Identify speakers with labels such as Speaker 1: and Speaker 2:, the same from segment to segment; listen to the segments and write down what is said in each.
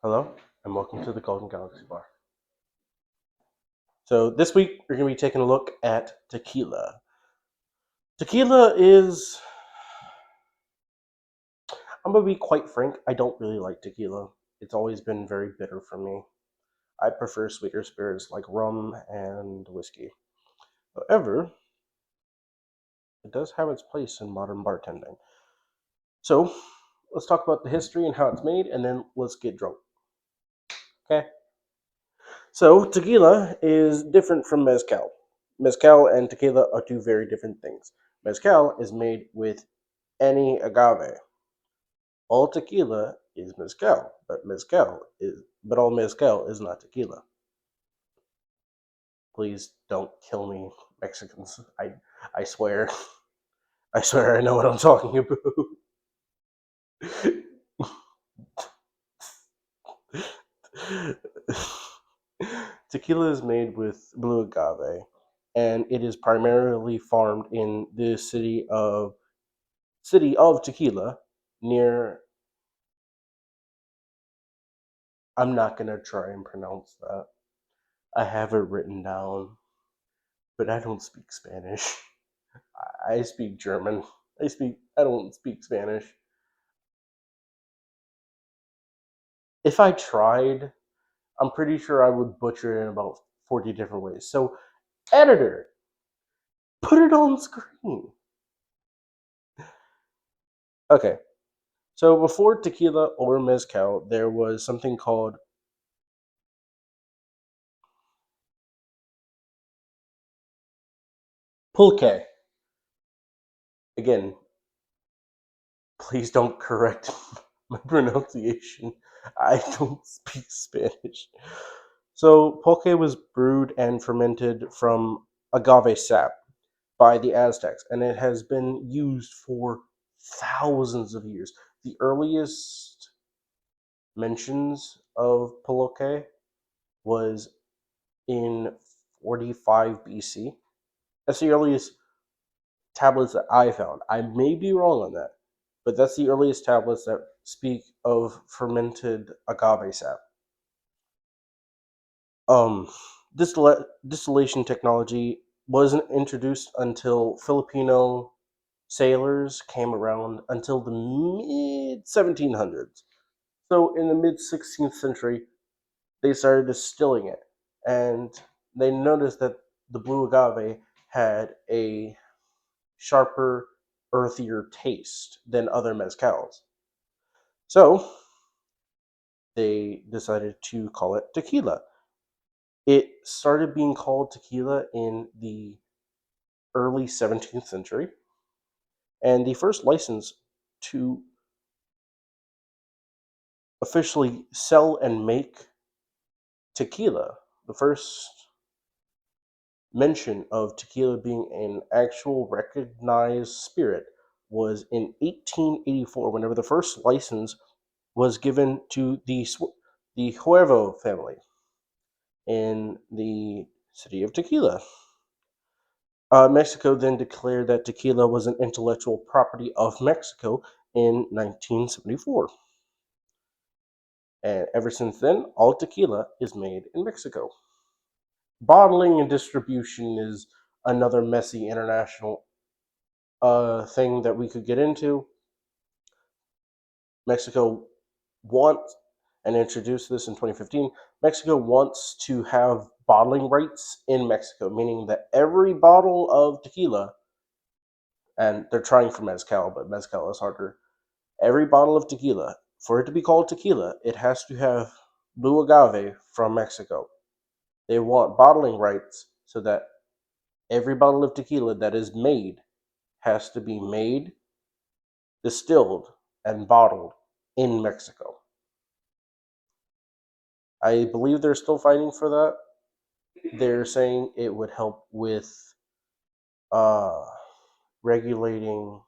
Speaker 1: Hello, and welcome to the Golden Galaxy Bar. So, this week we're going to be taking a look at tequila. Tequila is, I'm going to be quite frank, I don't really like tequila. It's always been very bitter for me. I prefer sweeter spirits like rum and whiskey. However, it does have its place in modern bartending. So, let's talk about the history and how it's made, and then let's get drunk. Okay? So, tequila is different from mezcal. Mezcal and tequila are two very different things. Mezcal is made with any agave. All tequila is mezcal, but all mezcal is not tequila. Please don't kill me, Mexicans. I swear. I swear I know what I'm talking about. Tequila is made with blue agave, and it is primarily farmed in the city of Tequila near. I'm not gonna try and pronounce that. I have it written down, but I don't speak Spanish. I speak German. I don't speak Spanish. If I tried, I'm pretty sure I would butcher it in about 40 different ways. So, editor, put it on screen. Okay. So before tequila or mezcal, there was something called pulque. Again, please don't correct my pronunciation. I don't speak Spanish. So pulque was brewed and fermented from agave sap by the Aztecs, and it has been used for thousands of years. The earliest mentions of pulque was in 45 BC. That's the earliest tablets that I found. I may be wrong on that, but that's the earliest tablets that speak of fermented agave sap. Um, distillation technology wasn't introduced until Filipino sailors came around until the mid 1700s. So in the mid 16th century, they started distilling it, and they noticed that the blue agave had a sharper, earthier taste than other mezcals. So they decided to call it tequila. It started being called tequila in the early 17th century, and the first license to officially sell and make tequila, the first mention of tequila being an actual recognized spirit, was in 1884, whenever the first license was given to the Huervo family in the city of Tequila. Mexico then declared that tequila was an intellectual property of Mexico in 1974. And ever since then, all tequila is made in Mexico. Bottling and distribution is another messy international thing that we could get into. Mexico wants, and introduced this in 2015, Mexico wants to have bottling rights in Mexico, meaning that every bottle of tequila, and they're trying for mezcal, but mezcal is harder. Every bottle of tequila, for it to be called tequila, it has to have blue agave from Mexico. They want bottling rights so that every bottle of tequila that is made has to be made, distilled, and bottled in Mexico. I believe they're still fighting for that. They're saying it would help with uh, regulating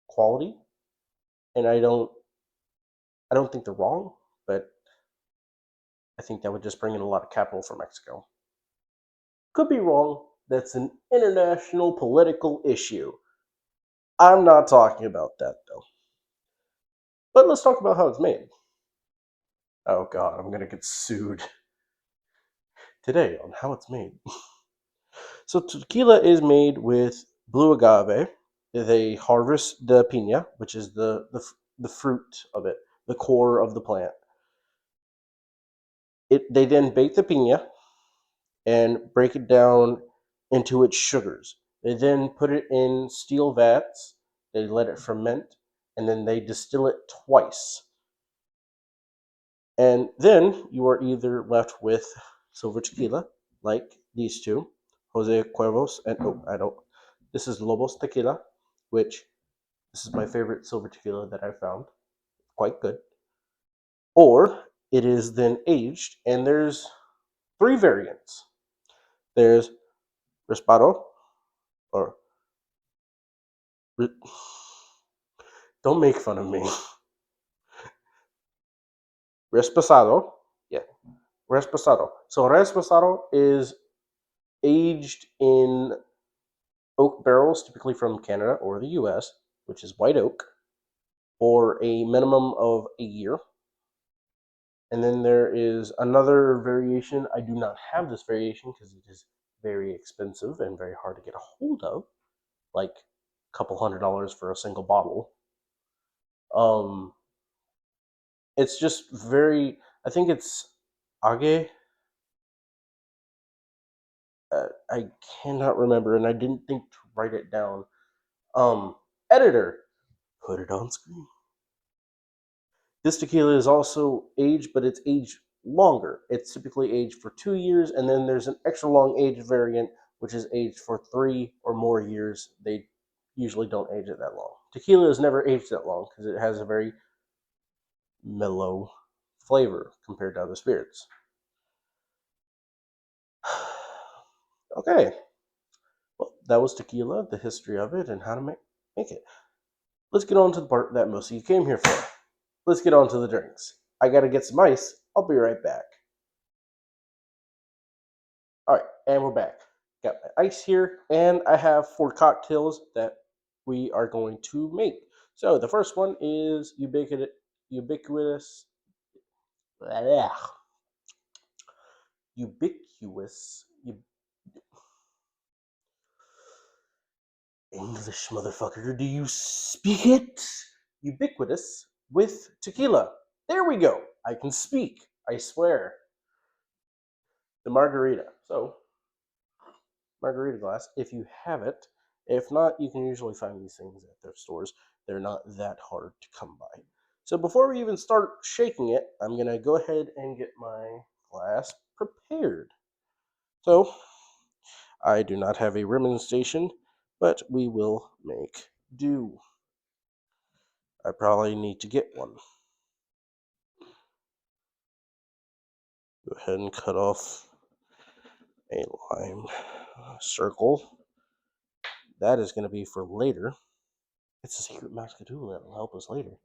Speaker 1: quality, and I don't think they're wrong, but I think that would just bring in a lot of capital for Mexico. Could be wrong. That's an international political issue. I'm not talking about that though. But let's talk about how it's made. Oh god, I'm gonna get sued today on how it's made. So tequila is made with blue agave. They harvest the piña, which is the fruit of it, the core of the plant. They then bake the piña and break it down into its sugars. They then put it in steel vats. They let it ferment, and then they distill it twice. And then you are either left with silver tequila, like these two, Jose Cuervos, and oh, I don't. This is Lobos Tequila, which this is my favorite silver tequila that I've found. Quite good. Or it is then aged, and there's three variants. There's Respado, or don't make fun of me. Resposado, yeah, Resposado. So Resposado is aged in oak barrels, typically from Canada or the U.S., which is white oak, for a minimum of a year. And then there is another variation. I do not have this variation because it is very expensive and very hard to get a hold of, like a couple $100 for a single bottle. Um, it's just very. I think it's Age. I cannot remember, and I didn't think to write it down. Editor, put it on screen. This tequila is also aged, but it's aged longer. It's typically aged for 2 years, and then there's an extra long aged variant, which is aged for 3 or more years. They usually don't age it that long. Tequila is never aged that long because it has a very mellow flavor compared to other spirits. Okay, well, that was tequila, the history of it, and how to make it. Let's get on to the part that most of you came here for. Let's get on to the drinks. I gotta get some ice. I'll be right back. All right, and we're back. Got my ice here, and I have 4 cocktails that we are going to make. So the first one is ubiquitous, ubiquitous, English motherfucker. Do you speak it? Ubiquitous with tequila. There we go. I can speak. I swear. The margarita. So margarita glass if you have it. If not, you can usually find these things at thrift stores. They're not that hard to come by. So before we even start shaking it, I'm going to go ahead and get my glass prepared. So I do not have a rimming station, but we will make do. I probably need to get one. Go ahead and cut off a lime circle. That is going to be for later. It's a secret master tool that will help us later.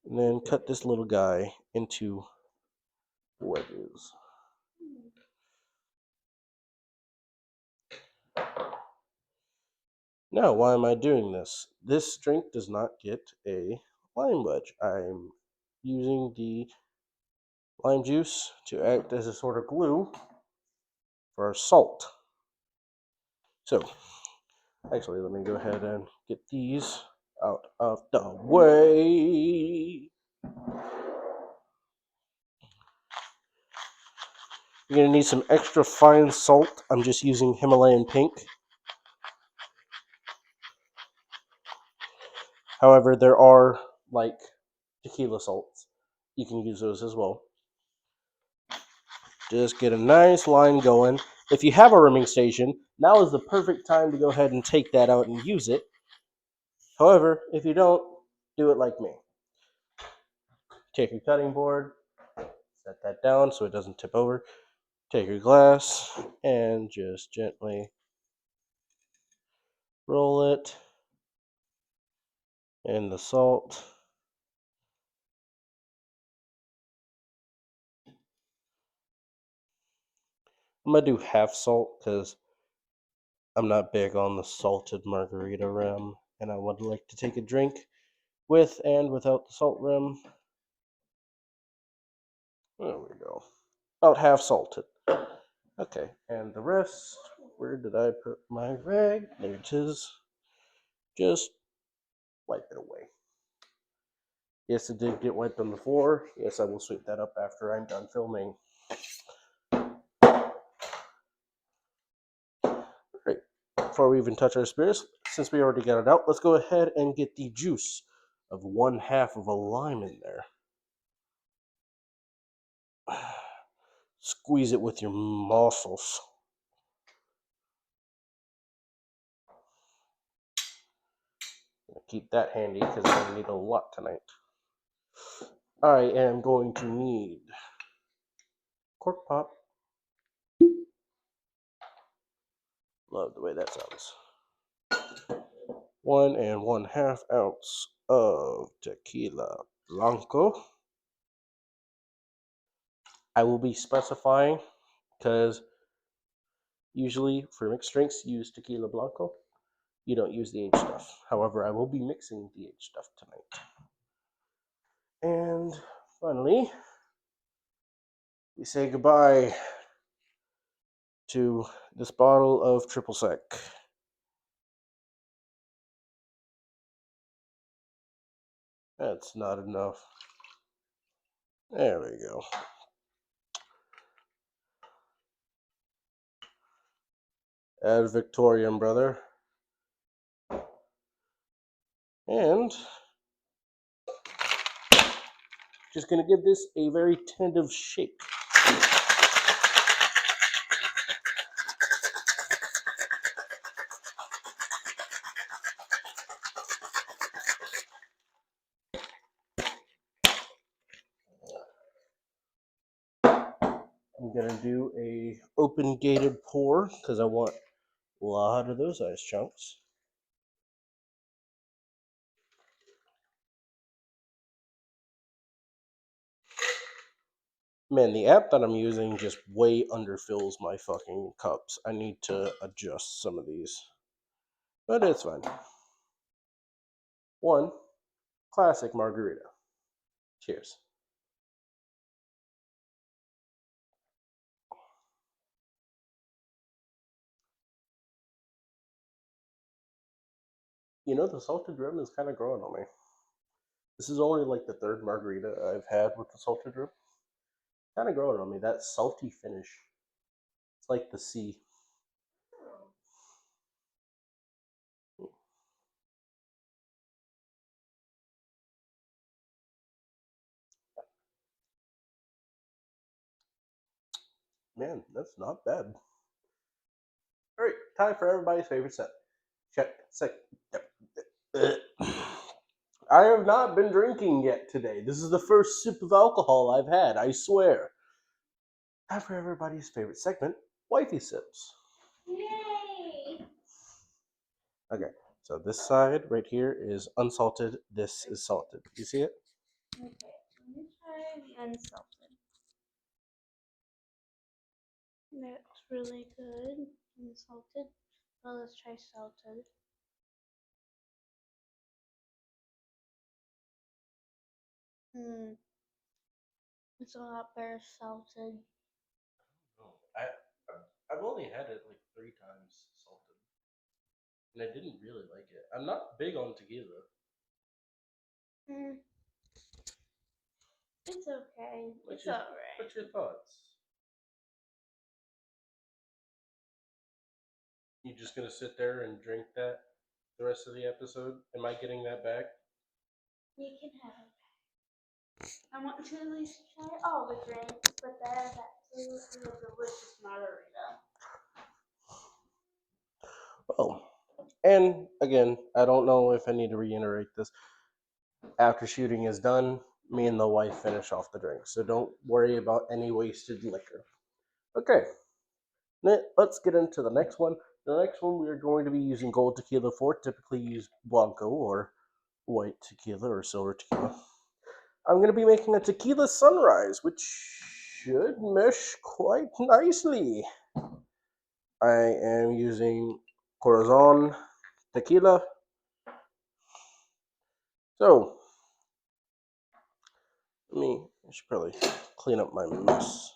Speaker 1: And then cut this little guy into wedges. Now, why am I doing this? This drink does not get a lime wedge. I'm using the lime juice to act as a sort of glue for our salt. So, actually, let me go ahead and get these out of the way. You're going to need some extra fine salt. I'm just using Himalayan pink. However, there are like tequila salts. You can use those as well. Just get a nice line going. If you have a rimming station, now is the perfect time to go ahead and take that out and use it. However, if you don't, do it like me. Take your cutting board, set that down so it doesn't tip over. Take your glass and just gently roll it in the salt. I'm going to do half salt because I'm not big on the salted margarita rim, and I would like to take a drink with and without the salt rim. There we go. About half salted. Okay, and the rest, where did I put my rag? There it is. Just wipe it away. Yes, it did get wiped on the floor. Yes, I will sweep that up after I'm done filming. Alright, before we even touch our spirits, since we already got it out, let's go ahead and get the juice of 1/2 of a lime in there. Squeeze it with your muscles. Keep that handy because I'm going to need a lot tonight. I am going to need cork pop. Love the way that sounds. 1 1/2 ounce of tequila blanco. I will be specifying because usually for mixed drinks you use tequila blanco. You don't use the H stuff. However, I will be mixing the H stuff tonight. And finally, we say goodbye to this bottle of triple sec. That's not enough. There we go. Add Victorian, brother. And just going to give this a very tentative shake. I'm going to do a open gated pour because I want a lot of those ice chunks. Man, the app that I'm using just way underfills my fucking cups. I need to adjust some of these. But it's fine. 1 classic margarita. Cheers. You know, the salted rum is kind of growing on me. This is only like the 3rd margarita I've had with the salted rum. Kind of growing on me. That salty finish. It's like the sea. Man, that's not bad. All right, time for everybody's favorite set. I have not been drinking yet today. This is the first sip of alcohol I've had, I swear. Time for everybody's favorite segment, Wifey Sips. Yay! Okay, so this side right here is unsalted. This is salted. You see it?
Speaker 2: Okay, let me try the unsalted. That's really good. Unsalted. Well, let's try salted. It's a lot better salted.
Speaker 1: Oh, I've only had it like 3 times salted, and I didn't really like it. I'm not big on tequila.
Speaker 2: It's okay. It's alright.
Speaker 1: What's your thoughts? You just gonna sit there and drink that the rest of the episode? Am I getting that back?
Speaker 2: You can have it back. I want to at least try all the drinks, but that is absolutely a delicious margarita.
Speaker 1: Oh, and again, I don't know if I need to reiterate this. After shooting is done, me and the wife finish off the drink, so don't worry about any wasted liquor. Okay, let's get into the next one. The next one we are going to be using gold tequila for. Typically use blanco or white tequila or silver tequila. I'm going to be making a tequila sunrise, which should mesh quite nicely. I am using Corazon tequila. So, I should probably clean up my mess.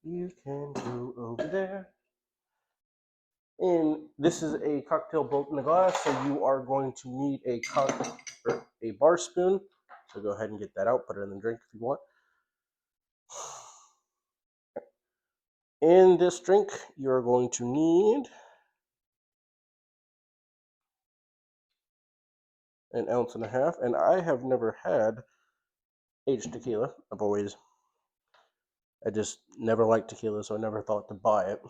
Speaker 1: You can go over there. And this is a cocktail built in the glass, so you are going to need a bar spoon. So go ahead and get that out, put it in the drink if you want. In this drink, you're going to need an ounce and a half, and I have never had aged tequila. I just never liked tequila, so I never thought to buy it.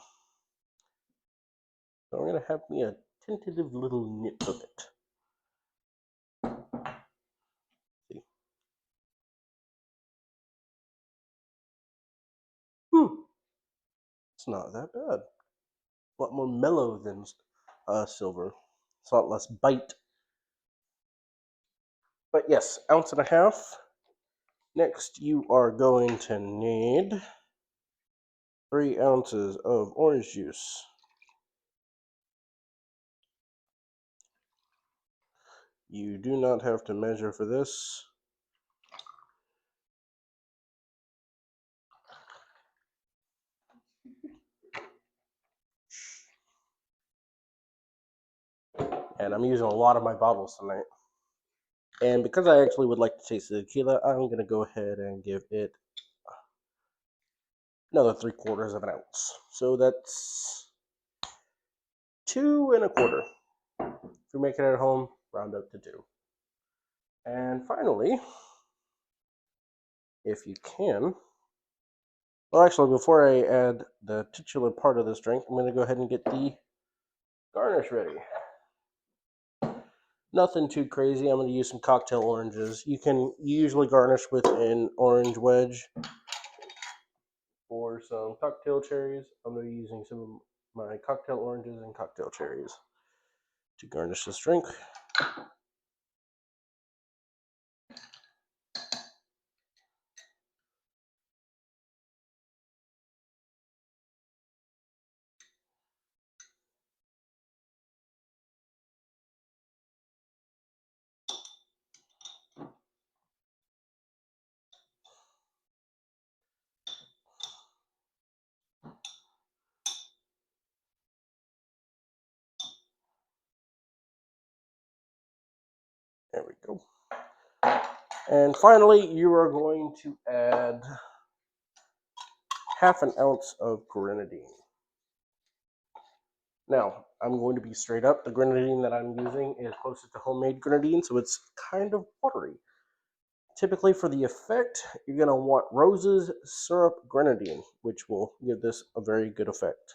Speaker 1: So I'm going to have me a tentative little nip of it. See. It's not that bad. A lot more mellow than silver. It's a lot less bite. But yes, ounce and a half. Next, you are going to need 3 ounces of orange juice. You do not have to measure for this. And I'm using a lot of my bottles tonight. And because I actually would like to taste the tequila, I'm going to go ahead and give it another 3/4 of an ounce. So that's 2 1/4. If you're making it at home, round up to 2. And finally, if you can, well, actually, before I add the titular part of this drink, I'm going to go ahead and get the garnish ready. Nothing too crazy. I'm going to use some cocktail oranges. You can usually garnish with an orange wedge or some cocktail cherries. I'm going to be using some of my cocktail oranges and cocktail cherries to garnish this drink. There we go. And finally, you are going to add 1/2 ounce of grenadine. Now, I'm going to be straight up. The grenadine that I'm using is closer to homemade grenadine, so it's kind of watery. Typically, for the effect, you're going to want roses, syrup, grenadine, which will give this a very good effect.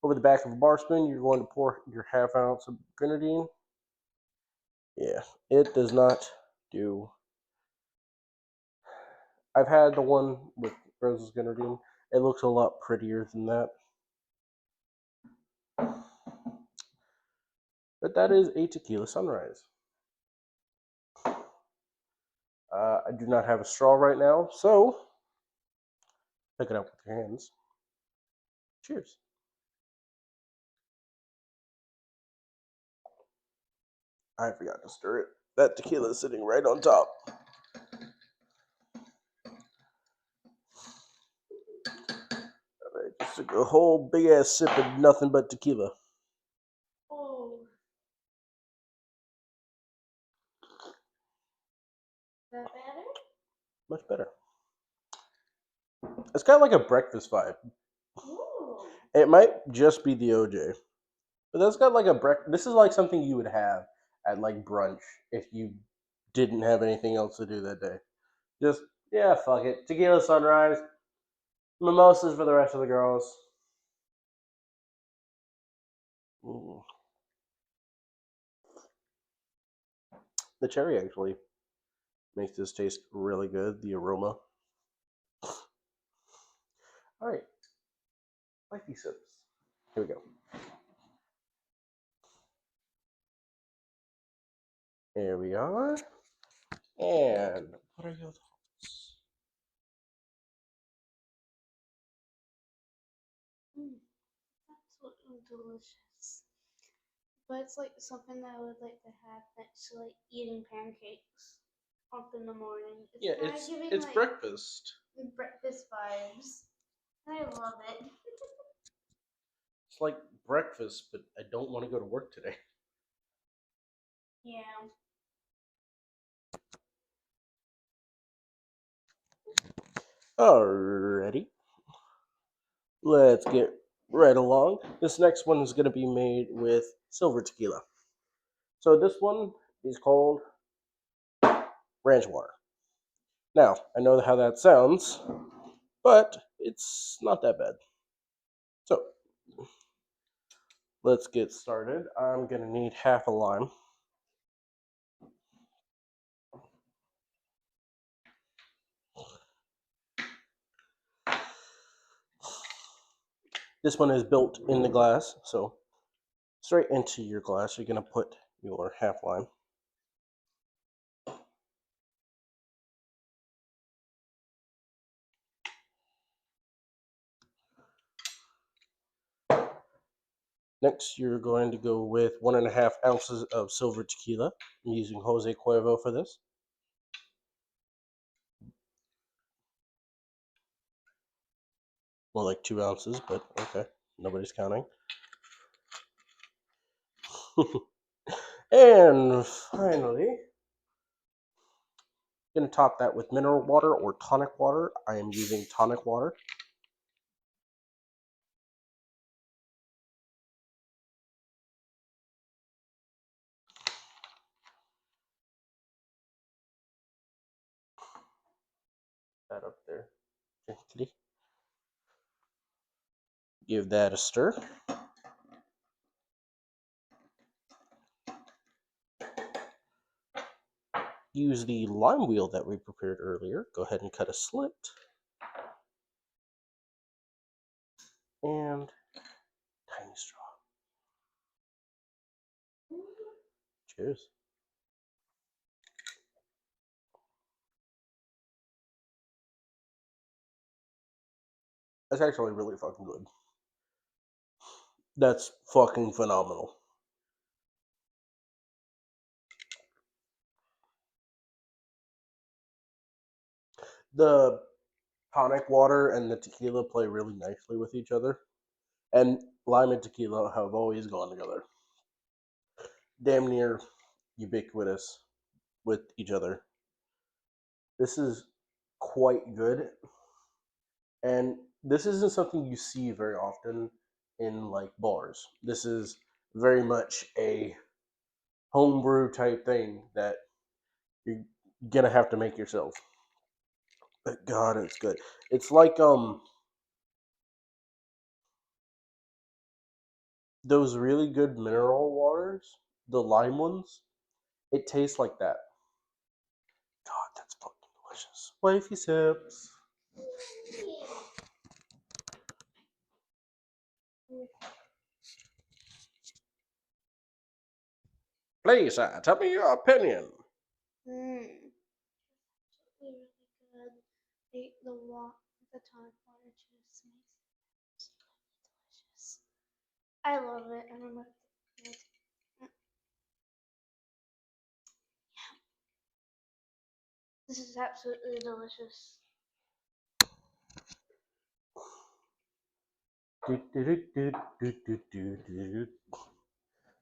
Speaker 1: Over the back of a bar spoon, you're going to pour your 1/2 ounce of grenadine. Yeah, it does not do. I've had the one with roses grenadine. It looks a lot prettier than that. But that is a tequila sunrise. I do not have a straw right now, so pick it up with your hands. Cheers. I forgot to stir it. That tequila is sitting right on top. I just took a whole big ass sip of nothing but tequila.
Speaker 2: Oh. That better?
Speaker 1: Much better. It's got like a breakfast vibe.
Speaker 2: Ooh.
Speaker 1: It might just be the OJ, but that's got like a breakfast. This is like something you would have at like brunch if you didn't have anything else to do that day. Just yeah, fuck it. Tequila sunrise, mimosas for the rest of the girls. Mm. The cherry actually makes this taste really good. The aroma. All right, Lifey sips. Here we go. Here we are. And what are your thoughts?
Speaker 2: Absolutely delicious. but it's like something that I would like to have next to like eating pancakes up in the morning. It's
Speaker 1: Yeah,
Speaker 2: kind of giving
Speaker 1: it's
Speaker 2: like
Speaker 1: breakfast.
Speaker 2: breakfast vibes. I love it.
Speaker 1: It's like breakfast, but I don't want to go to work today.
Speaker 2: Yeah.
Speaker 1: Alrighty, let's get right along. This next one is going to be made with silver tequila. So this one is called ranch water. Now, I know how that sounds, but it's not that bad. So, let's get started. I'm going to need half a lime. This one is built in the glass, so straight into your glass, you're going to put your half lime. Next, you're going to go with 1.5 ounces of silver tequila. I'm using Jose Cuervo for this. More like 2 ounces, but okay, nobody's counting. And finally, I'm going to top that with mineral water or tonic water. I am using tonic water. That up there gently. Give that a stir. Use the lime wheel that we prepared earlier. Go ahead and cut a slit. And tiny straw. Cheers. That's actually really fucking good. That's fucking phenomenal. The tonic water and the tequila play really nicely with each other. And lime and tequila have always gone together. Damn near ubiquitous with each other. This is quite good. And this isn't something you see very often in like bars. This is very much a homebrew type thing that you're gonna have to make yourself. But God, it's good. It's like those really good mineral waters, the lime ones. It tastes like that. God, that's fucking delicious. Wifey sips. Please, tell me your opinion.
Speaker 2: Mm. Really good. The tonic water just makes it delicious. I love it. I remember. This is absolutely delicious.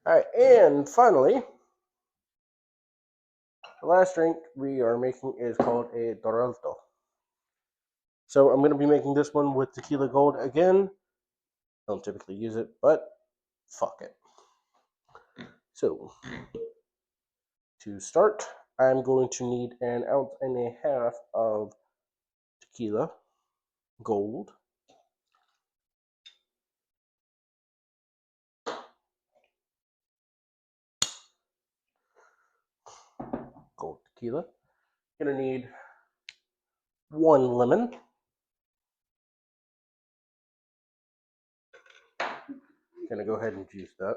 Speaker 1: Alright, and finally, the last drink we are making is called a Doralto. So I'm going to be making this one with Tequila Gold again. Don't typically use it, but fuck it. So, to start, I'm going to need 1.5 ounces of Tequila Gold. Gold tequila. Gonna need 1 lemon. Gonna go ahead and juice that.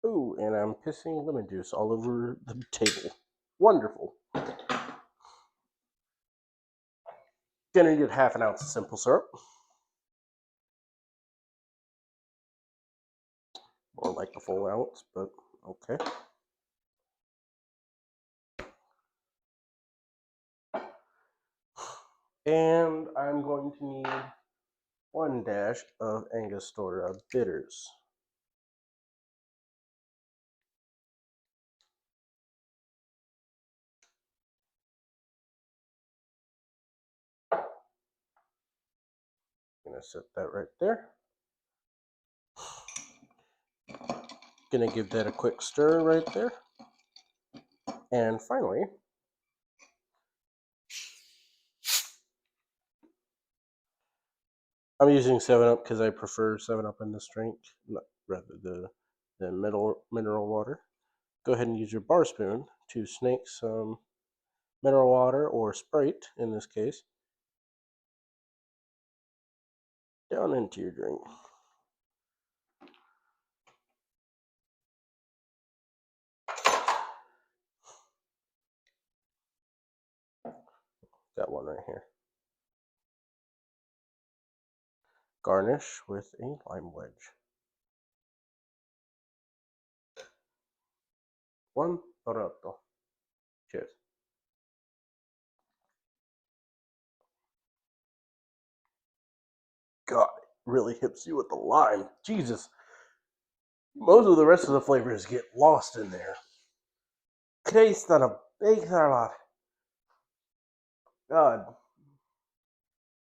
Speaker 1: Ooh, and I'm pissing lemon juice all over the table. Wonderful. Gonna need half an ounce of simple syrup, or like a full ounce, but okay. And I'm going to need 1 dash of Angostura bitters. Gonna set that right there. Gonna give that a quick stir right there. And finally, I'm using 7-Up because I prefer 7-Up in this drink, rather the mineral water. Go ahead and use your bar spoon to snake some mineral water, or Sprite in this case, down into your drink. Got one right here. Garnish with a lime wedge. One Toronto. Cheers. God, it really hits you with the lime. Jesus. Most of the rest of the flavors get lost in there. Taste on a big salad. God.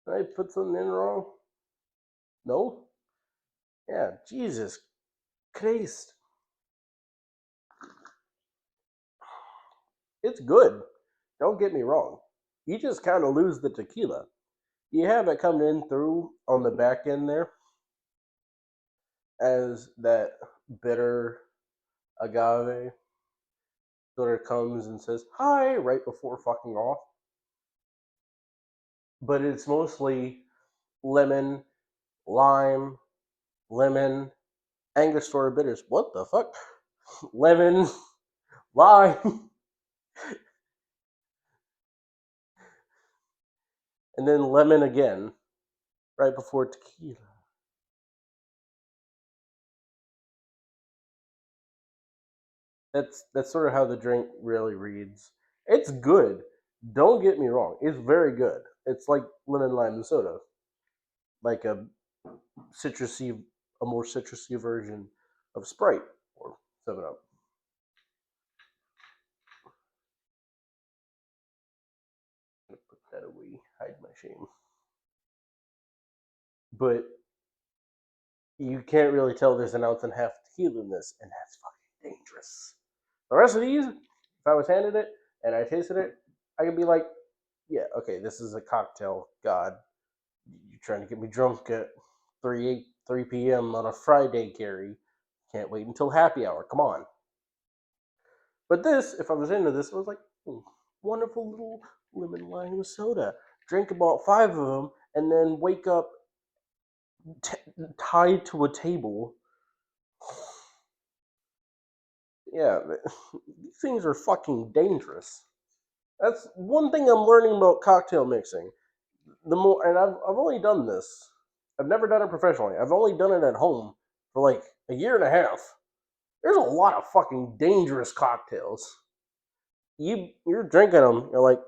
Speaker 1: Did I put something in wrong? No? Yeah, Jesus Christ. It's good. Don't get me wrong. You just kind of lose the tequila. You have it coming in through on the back end there as that bitter agave sort of comes and says hi right before fucking off. But it's mostly lemon, lime, lemon, Angostura bitters. What the fuck? Lemon, lime, and then lemon again right before tequila. That's sort of how the drink really reads. It's good. Don't get me wrong. It's very good. It's like lemon lime soda, like citrusy, a more citrusy version of Sprite or 7-Up. Put that away. Hide my shame. But you can't really tell there's an ounce and a half of tequila in this, and that's fucking dangerous. The rest of these, if I was handed it and I tasted it, I could be like, yeah, okay, this is a cocktail. God, you're trying to get me drunk at 3 p.m. on a Friday, Gary. Can't wait until happy hour. Come on. But this, if I was into this, I was like, wonderful little lemon lime soda. Drink about 5 of them, and then wake up t- tied to a table. Yeah, these things are fucking dangerous. That's one thing I'm learning about cocktail mixing. The more, and I've only done this. I've never done it professionally. I've only done it at home for like a year and a half. There's a lot of fucking dangerous cocktails. You're drinking them. You're like,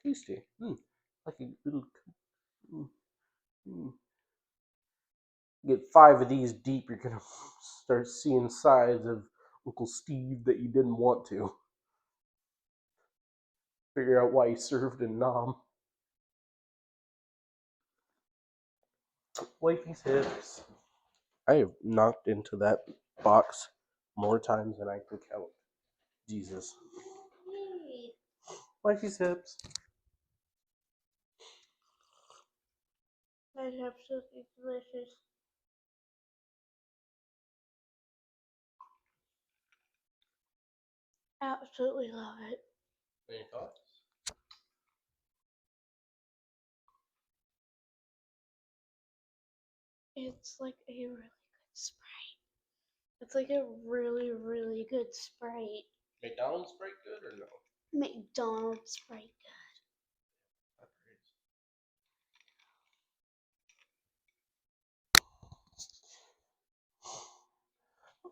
Speaker 1: tasty. Like a little. Mm, mm. Get 5 of these deep, you're gonna start seeing sides of Uncle Steve that you didn't want to. Figure out why he served in Nam. Wifey's hips. I have knocked into that box more times than I can count. Jesus.
Speaker 2: Yay.
Speaker 1: Wifey's hips.
Speaker 2: That's absolutely delicious. Absolutely love it.
Speaker 1: Any thoughts?
Speaker 2: It's like a really good Sprite. It's like a really, really good Sprite.
Speaker 1: McDonald's Sprite good or no?
Speaker 2: McDonald's Sprite.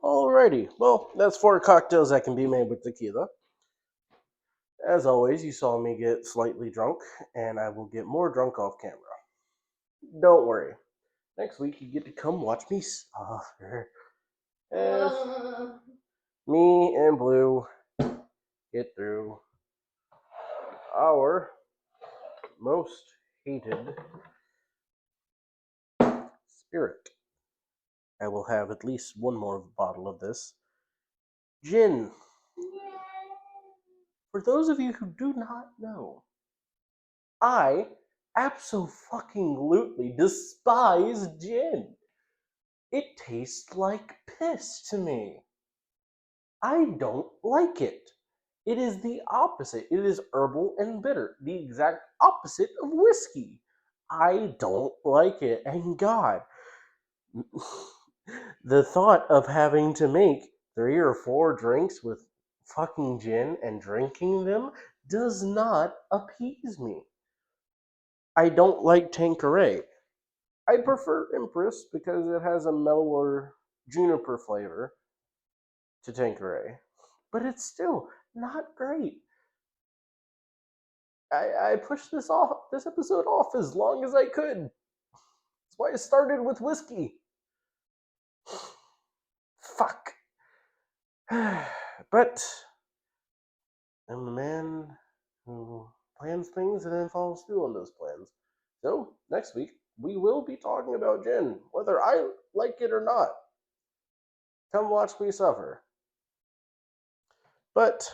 Speaker 1: Alrighty, well, that's 4 cocktails that can be made with tequila. As always, you saw me get slightly drunk, and I will get more drunk off camera. Don't worry. Next week, you get to come watch me suffer as me and Blue get through our most hated spirit. I will have at least one more bottle of this gin. For those of you who do not know, I absolutely despise gin. It tastes like piss to me. I don't like it. It is the opposite. It is herbal and bitter, the exact opposite of whiskey. I don't like it. And God, the thought of having to make 3 or 4 drinks with fucking gin and drinking them does not appease me. I don't like Tanqueray. I prefer Empress because it has a mellower juniper flavor to Tanqueray, but it's still not great. I pushed this episode off as long as I could. That's why I started with whiskey. Fuck. But I'm the man who plans things and then follows through on those plans. So next week we will be talking about gin, whether I like it or not. Come watch me suffer. But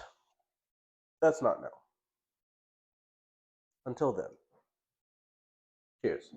Speaker 1: that's not now. Until then, cheers.